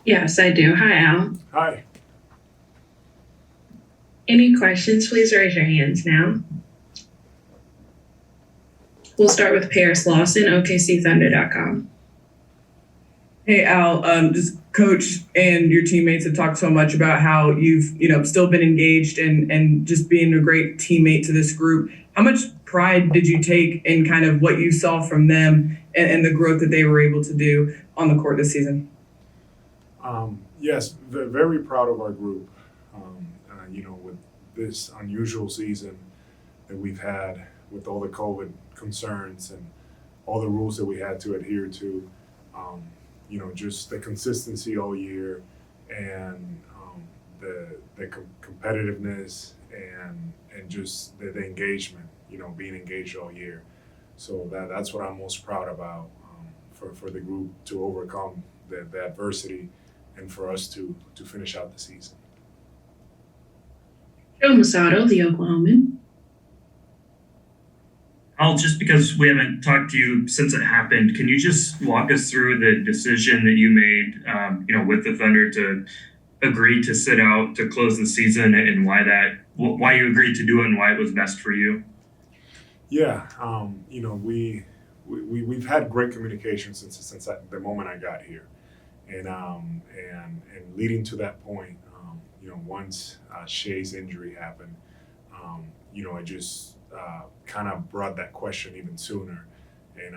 Yes, I do. Hi, Al. Hi. Any questions, please raise your hands now. We'll start with Paris Lawson, OKCThunder.com. Hey Al, just coach and your teammates have talked so much about how you've still been engaged and just being a great teammate to this group. How much pride did you take in kind of what you saw from them and the growth that they were able to do on the court this season? Yes, very proud of our group. With this unusual season that we've had, with all the COVID concerns and all the rules that we had to adhere to. Just the consistency all year and the competitiveness and just the engagement, being engaged all year. So that's what I'm most proud about, for the group to overcome the adversity and for us to finish out the season. Joe Masato, the Oklahoman. Al, just because we haven't talked to you since it happened, can you just walk us through the decision that you made, with the Thunder to agree to sit out to close the season and why you agreed to do it and why it was best for you? Yeah, we've had great communication since the moment I got here, and leading to that point, once Shea's injury happened, I just kind of brought that question even sooner, and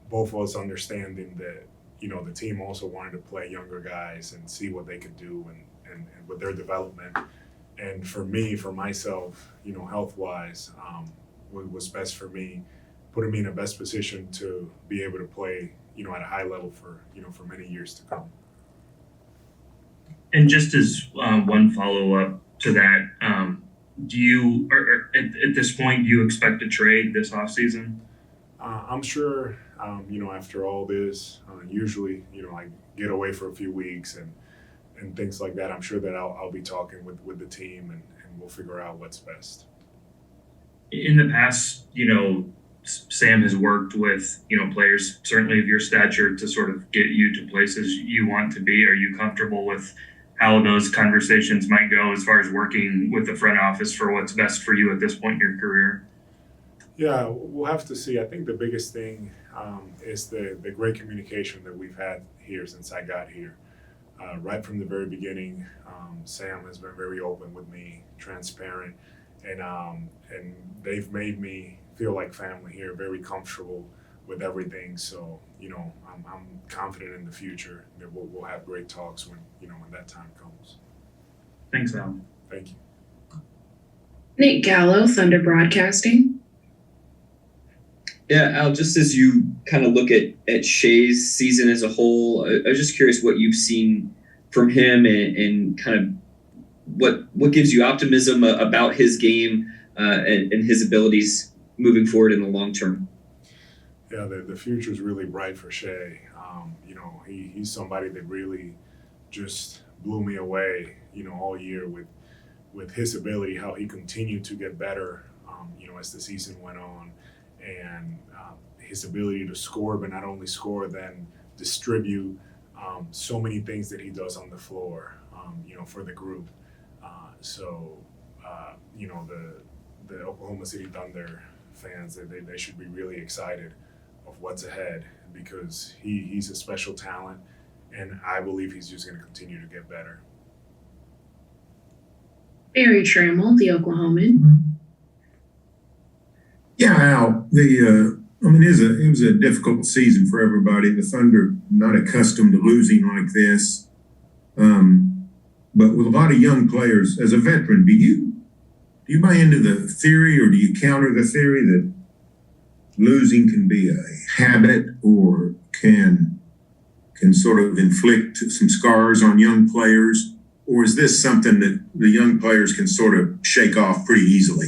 both of us understanding that the team also wanted to play younger guys and see what they could do and with their development, and for myself, health wise, what was best for me, putting me in the best position to be able to play at a high level for many years to come. And just as one follow up to that, do you, or at this point, do you expect a trade this offseason? I'm sure, after all this, usually, I get away for a few weeks and things like that. I'm sure that I'll be talking with the team and we'll figure out what's best. In the past, Sam has worked with, players certainly of your stature to sort of get you to places you want to be. Are you comfortable with how those conversations might go as far as working with the front office for what's best for you at this point in your career? Yeah, we'll have to see. I think the biggest thing is the great communication that we've had here since I got here. Right from the very beginning, Sam has been very open with me, transparent, and they've made me feel like family here, very comfortable with everything. So, I'm confident in the future that we'll have great talks when that time comes. Thanks, Al. Thank you. Nick Gallo, Thunder Broadcasting. Yeah, Al, just as you kind of look at Shea's season as a whole, I was just curious what you've seen from him and kind of what gives you optimism about his game and his abilities moving forward in the long term. Yeah, the future is really bright for Shea. He's somebody that really just blew me away, all year with his ability, how he continued to get better, as the season went on, and his ability to score, but not only score, then distribute so many things that he does on the floor, for the group. The Oklahoma City Thunder fans, they should be really excited of what's ahead because he's a special talent, and I believe he's just going to continue to get better. Barry Trammell, the Oklahoman. Yeah, Al, it was a difficult season for everybody. The Thunder not accustomed to losing like this. But with a lot of young players, as a veteran, do you buy into the theory or do you counter the theory that losing can be a habit or can sort of inflict some scars on young players? Or is this something that the young players can sort of shake off pretty easily?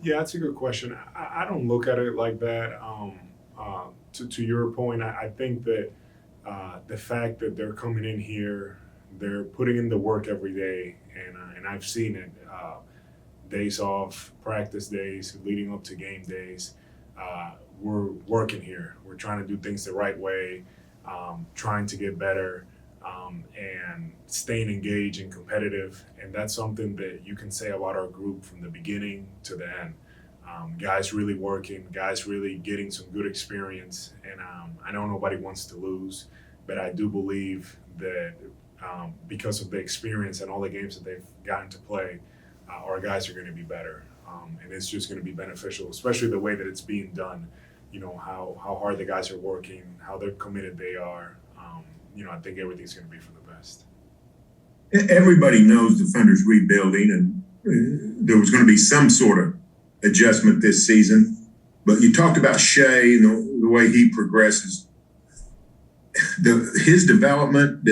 Yeah, that's a good question. I don't look at it like that. To your point, I think that the fact that they're coming in here, they're putting in the work every day, and I've seen it. Days off, practice days, leading up to game days. We're working here. We're trying to do things the right way. trying to get better, and staying engaged and competitive. And that's something that you can say about our group from the beginning to the end. Guys really working, guys really getting some good experience. And I know nobody wants to lose, but I do believe that because of the experience and all the games that they've gotten to play, our guys are going to be better. And it's just going to be beneficial, especially the way that it's being done. How hard the guys are working, how they're committed they are. I think everything's going to be for the best. Everybody knows the Thunder's rebuilding, and there was going to be some sort of adjustment this season. But you talked about Shea and the way he progresses. His development, do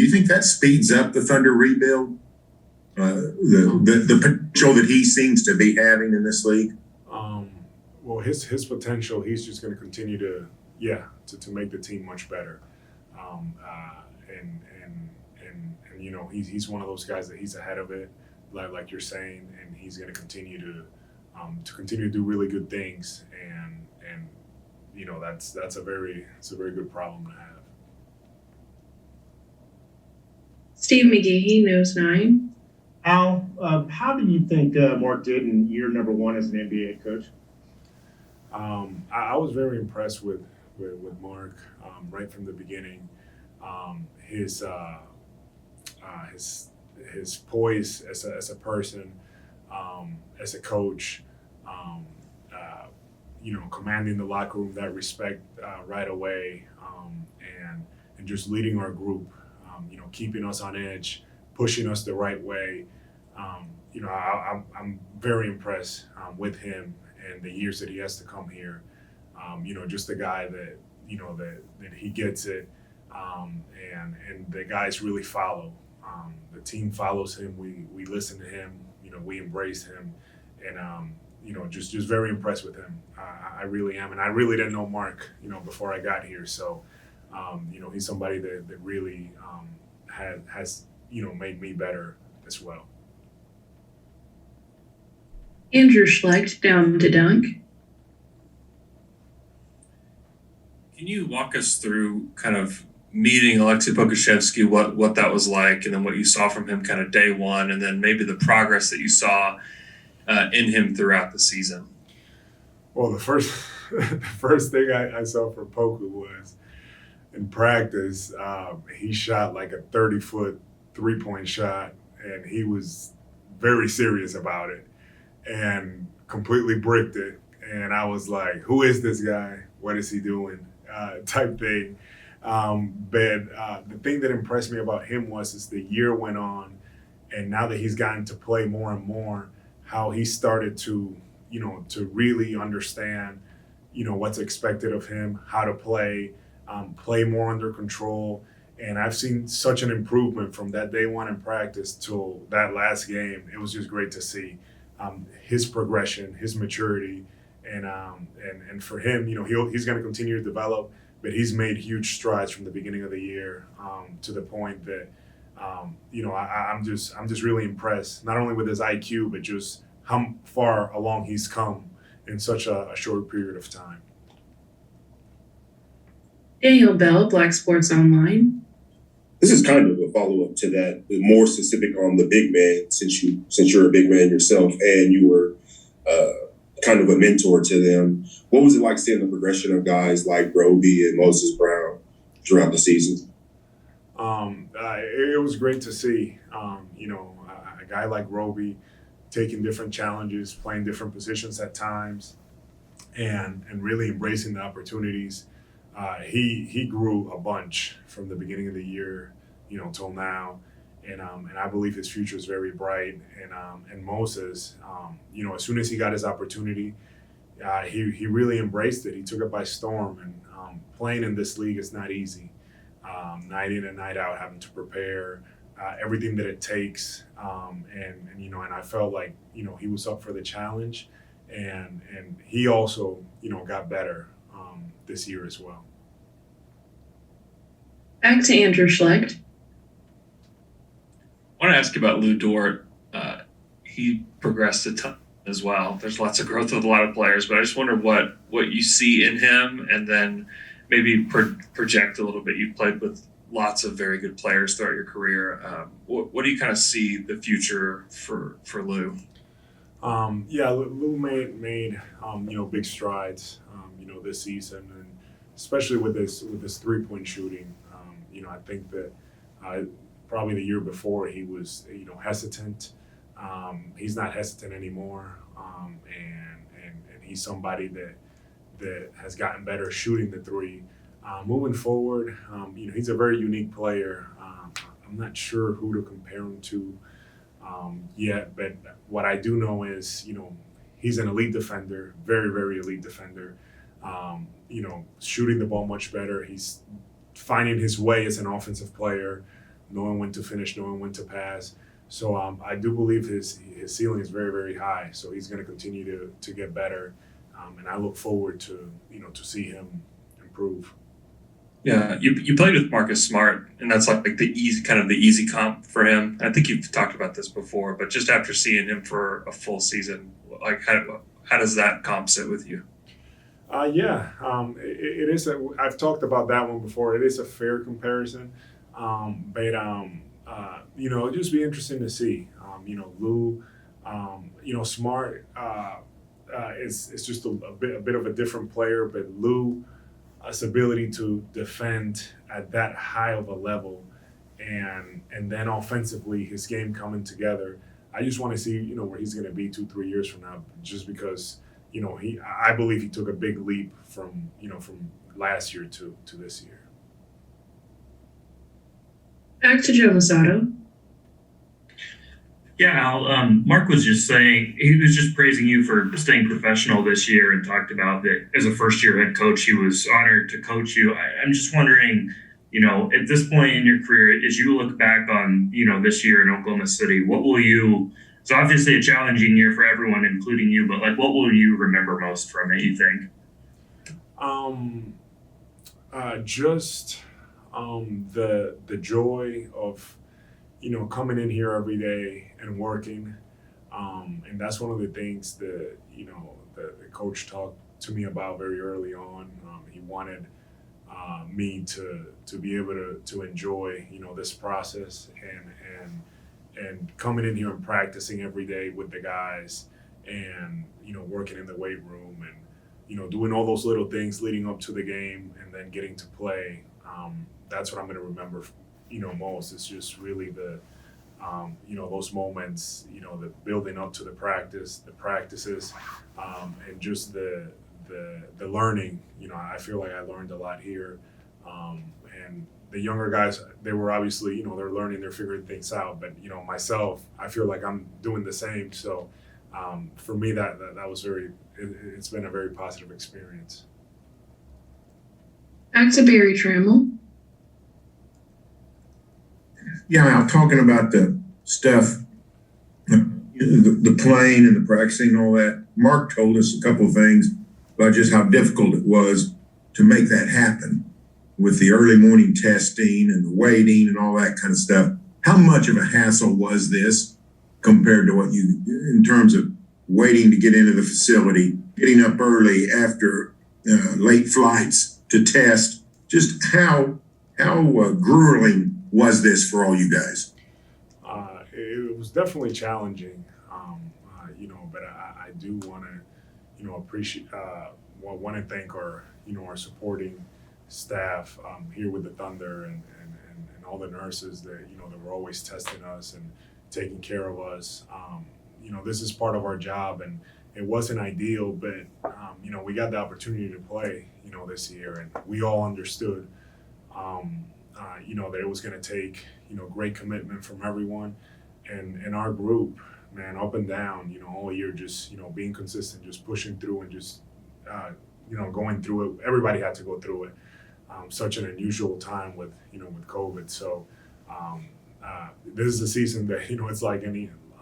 you think that speeds up the Thunder rebuild? The potential that he seems to be having in this league? Well, his potential, he's just going to continue to make the team much better. He's one of those guys that he's ahead of it, like you're saying, and he's going to continue to do really good things, and that's a very good problem to have. Steve McGahee, Nose 9. Al, how do you think Mark did in year number 1 as an NBA coach? I was very impressed with Mark right from the beginning. His poise as a person, as a coach, commanding the locker room, that respect right away, and just leading our group, keeping us on edge, pushing us the right way. I'm very impressed with him and the years that he has to come here. Just the guy that that he gets it, and the guys really follow. The team follows him. We listen to him. We embrace him, and just very impressed with him. I really am, and I really didn't know Mark, before I got here. So, he's somebody that really has made me better as well. Andrew Schlecht, down to dunk. Can you walk us through kind of meeting Alexei Pochalevsky, what that was like, and then what you saw from him kind of day one, and then maybe the progress that you saw in him throughout the season? Well, the first thing I saw from Poku was in practice, he shot like a 30-foot three-point shot, and he was very serious about it and completely bricked it. And I was like, who is this guy? What is he doing? Type thing. But the thing that impressed me about him was as the year went on, and now that he's gotten to play more and more, how he started to really understand, what's expected of him, how to play more under control. And I've seen such an improvement from that day one in practice till that last game. It was just great to see his progression, his maturity, and for him, he's going to continue to develop. But he's made huge strides from the beginning of the year to the point that I'm just really impressed, not only with his IQ, but just how far along he's come in such a short period of time. Daniel Bell, Black Sports Online. This is kind of a follow-up to that, but more specific on the big man, since you're a big man yourself and you were kind of a mentor to them. What was it like seeing the progression of guys like Roby and Moses Brown throughout the season? It was great to see, a guy like Roby taking different challenges, playing different positions at times, and really embracing the opportunities. He grew a bunch from the beginning of the year, till now, and I believe his future is very bright. And Moses, as soon as he got his opportunity, he really embraced it. He took it by storm, and playing in this league is not easy. Night in and night out, having to prepare everything that it takes, and I felt like he was up for the challenge, and he also got better this year as well. Back to Andrew Schlecht. I want to ask you about Lou Dort. He progressed a ton as well. There's lots of growth with a lot of players, but I just wonder what you see in him, and then maybe project a little bit. You've played with lots of very good players throughout your career. What do you kind of see the future for Lou? Yeah, Lou made big strides this season, and especially with this 3-point shooting. I think that probably the year before he was hesitant. He's not hesitant anymore, and he's somebody that has gotten better shooting the three. Moving forward, he's a very unique player. I'm not sure who to compare him to yet, but what I do know is, he's an elite defender, very, very elite defender. Shooting the ball much better. He's finding his way as an offensive player, knowing when to finish, knowing when to pass. So I do believe his ceiling is very, very high. So he's going to continue to get better, and I look forward to see him improve. Yeah, you played with Marcus Smart, and that's like the easy comp for him. I think you've talked about this before, but just after seeing him for a full season, like how does that comp sit with you? It is. I've talked about that one before. It is a fair comparison, but it'll just be interesting to see. Lou, Smart is just a bit of a different player, but Lou. His ability to defend at that high of a level, and then offensively his game coming together. I just want to see where he's going to be 2-3 years from now, just because I believe he took a big leap from last year to this year. Back to Joe Masato. Yeah, Al, Mark was just saying, he was just praising you for staying professional this year and talked about that as a first-year head coach, he was honored to coach you. I'm just wondering, at this point in your career, as you look back on, this year in Oklahoma City, it's obviously a challenging year for everyone, including you, but what will you remember most from it, you think? The joy of coming in here every day and working, and that's one of the things that the coach talked to me about very early on. He wanted me to be able to enjoy this process and coming in here and practicing every day with the guys, and working in the weight room, and doing all those little things leading up to the game, and then getting to play. That's what I'm going to remember most. It's just really the those moments, the building up to the practices, and just the learning. I feel like I learned a lot here, and the younger guys, they were obviously they're learning, they're figuring things out, but myself, I feel like I'm doing the same. So for me, that was it's been a very positive experience. Back to Barry Trammell. Yeah, I'm talking about the stuff, the playing and the practicing and all that. Mark told us a couple of things about just how difficult it was to make that happen with the early morning testing and the waiting and all that kind of stuff. How much of a hassle was this compared to what in terms of waiting to get into the facility, getting up early after late flights to test? Just how grueling was this for all you guys? It was definitely challenging, but I do want to, appreciate, want to thank our supporting staff here with the Thunder and all the nurses that, that were always testing us and taking care of us. This is part of our job, and it wasn't ideal, but, we got the opportunity to play, this year, and we all understood, that it was going to take, great commitment from everyone. And our group, man, up and down, all year, just, being consistent, just pushing through and just, going through it. Everybody had to go through it. Such an unusual time with COVID. So this is a season that, it's like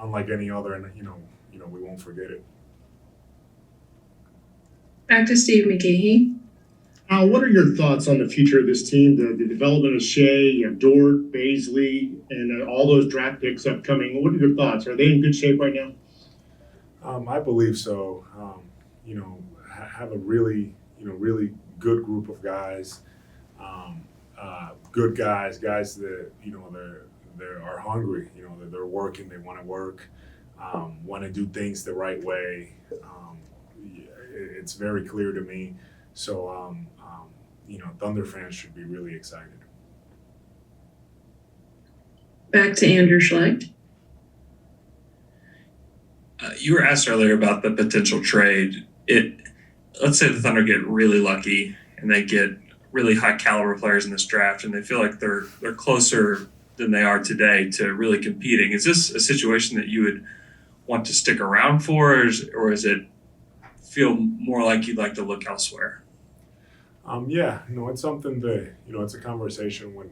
unlike any other, and, we won't forget it. Back to Steve McGahee. What are your thoughts on the future of this team, the development of Shea, you have Dort, Baisley, and all those draft picks upcoming? What are your thoughts? Are they in good shape right now? I believe so. Have a really good group of guys, good guys that they are hungry. They're working. They want to work, want to do things the right way. It's very clear to me. So Thunder fans should be really excited. Back to Andrew Schlecht. You were asked earlier about the potential trade. Let's say the Thunder get really lucky and they get really high caliber players in this draft, and they feel like they're closer than they are today to really competing. Is this a situation that you would want to stick around for, or is it feel more like you'd like to look elsewhere? It's something that it's a conversation when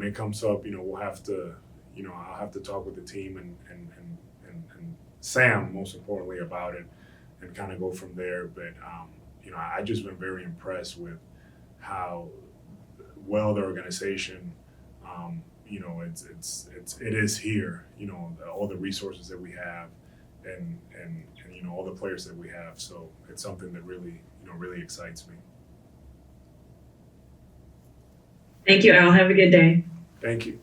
it comes up. We'll have to, I'll have to talk with the team and Sam most importantly about it, and kind of go from there. But I just been very impressed with how well the organization, it is here. All the resources that we have, and all the players that we have. So it's something that really really excites me. Thank you, Al. Have a good day. Thank you.